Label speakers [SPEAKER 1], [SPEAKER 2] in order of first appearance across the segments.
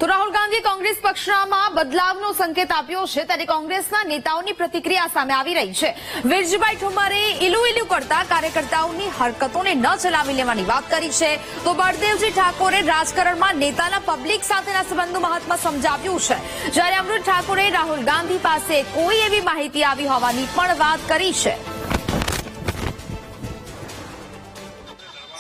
[SPEAKER 1] તો રાહુલ ગાંધી કોંગ્રેસ પક્ષમાં બદલાવનો સંકેત આપ્યો છે ત્યારે કોંગ્રેસના નેતાઓની પ્રતિક્રિયા સામે આવી રહી છે। વિરજીભાઈ ઠુમ્મરે ઇલું કરતા કાર્યકર્તાઓની હરકતોને ન ચલાવી લેવાની વાત કરી છે તો બળદેવજી ઠાકોરે રાજકારણમાં નેતાના પબ્લિક સાથેના સંબંધનું મહત્વ સમજાવ્યું છે, જ્યારે અમૃત ઠાકોરે રાહુલ ગાંધી પાસે કોઈ એવી માહિતી આવી હોવાની પણ વાત કરી છે।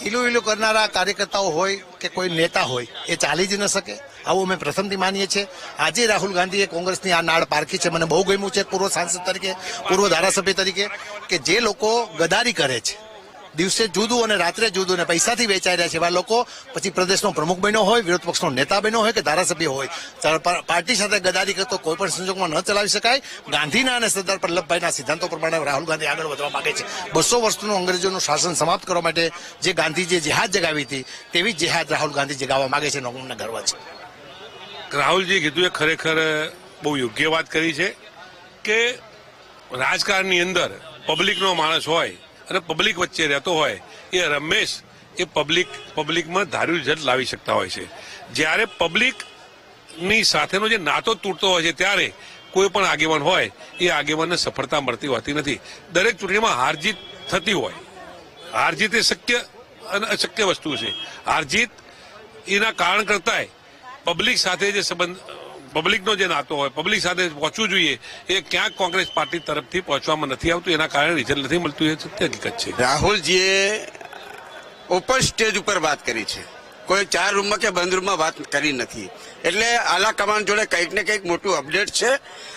[SPEAKER 2] ઇલું કરનારા કાર્યકર્તાઓ હોય કે કોઈ નેતા હોય એ ચાલી જ ન શકે, આવું અમે પ્રથમથી માનીએ છીએ। આજે રાહુલ ગાંધીએ કોંગ્રેસની આ નાળ પારખી છે, મને બહુ ગમ્યું છે પૂર્વ સાંસદ તરીકે, પૂર્વ ધારાસભ્ય તરીકે, કે જે લોકો ગદારી કરે છે, દિવસે જુદું અને રાત્રે જુદું અને પૈસાથી વેચાઈ રહ્યા છે એવા લોકો પછી પ્રદેશનો પ્રમુખ બન્યો હોય, વિરોધ પક્ષનો નેતા બન્યો હોય કે ધારાસભ્ય હોય, પાર્ટી સાથે ગદારી કરતો કોઈ પણ સંજોગમાં ન ચલાવી શકાય। ગાંધીના અને સરદાર વલ્લભભાઈના સિદ્ધાંતો પ્રમાણે રાહુલ ગાંધી આગળ વધવા માંગે છે। 200 વર્ષનું અંગ્રેજોનું શાસન સમાપ્ત કરવા માટે જે ગાંધીજીએ જેહાદ જગાવી હતી તેવી જ જેહાદ રાહુલ ગાંધી જગાવવા માંગે છે, અમને ગર્વ છે।
[SPEAKER 3] રાહુલજી કીધું એ ખરેખર બહુ યોગ્ય વાત કરી છે કે રાજકારણની અંદર પબ્લિકનો માણસ હોય અને પબ્લિક વચ્ચે રહેતો હોય એ રમેશ એ પબ્લિકમાં ધાર્યું રિઝલ્ટ લાવી શકતા હોય છે। જ્યારે પબ્લિકની સાથેનો જે નાતો તૂટતો હોય છે ત્યારે કોઈ પણ આગેવાન હોય એ આગેવાનને સફળતા મળતી હોતી નથી। દરેક ચૂંટણીમાં હારજીત થતી હોય, હારજીત એ શક્ય અને અશક્ય વસ્તુ છે। હારજીત એના કારણ કરતાંય પબ્લિક સાથે જે સંબંધ, પબ્લિકનો જે નાતો હોય, પબ્લિક સાથે પહોંચવું જોઈએ એ ક્યાંક કોંગ્રેસ પાર્ટી તરફથી પહોંચવામાં નથી આવતું, એના કારણે રિઝલ્ટ નથી મળતું, એ સત્ય હકીકત છે।
[SPEAKER 4] રાહુલજીએ ઓપન સ્ટેજ ઉપર વાત કરી છે, કોઈ 4 રૂમમાં કે બંધ રૂમમાં વાત કરી નથી, એટલે આલા કમાન જોડે કંઈક ને કંઈક મોટું અપડેટ છે।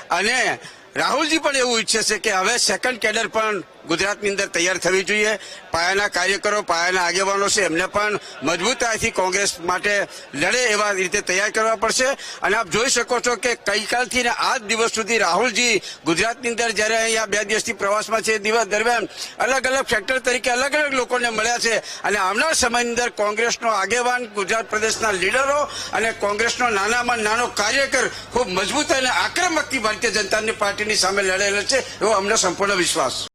[SPEAKER 4] અને રાહુલજી પણ એવું ઈચ્છે છે કે હવે સેકન્ડ કેડર પણ ગુજરાતની અંદર તૈયાર થવી જોઈએ। પાયાના કાર્યકરો, પાયાના આગેવાનો છે, એમને પણ મજબૂતાઈથી કોંગ્રેસ માટે લડે એવા રીતે તૈયાર કરવા પડશે। અને આપ જોઈ શકો છો કે ગઈકાલથી ને આજ દિવસ સુધી રાહુલજી ગુજરાતની અંદર જ્યારે અહીંયા 2 દિવસથી પ્રવાસમાં છે, દિવસ દરમિયાન અલગ અલગ ફેક્ટર તરીકે અલગ અલગ લોકોને મળ્યા છે। અને આવનાર સમયની અંદર કોંગ્રેસનો આગેવાન, ગુજરાત પ્રદેશના લીડરો અને કોંગ્રેસનો નાનામાં નાનો કાર્યકર ખૂબ મજબૂત અને આક્રમકથી ભારતીય જનતા પાર્ટીની સામે લડેલો છે, એવો અમને સંપૂર્ણ વિશ્વાસ।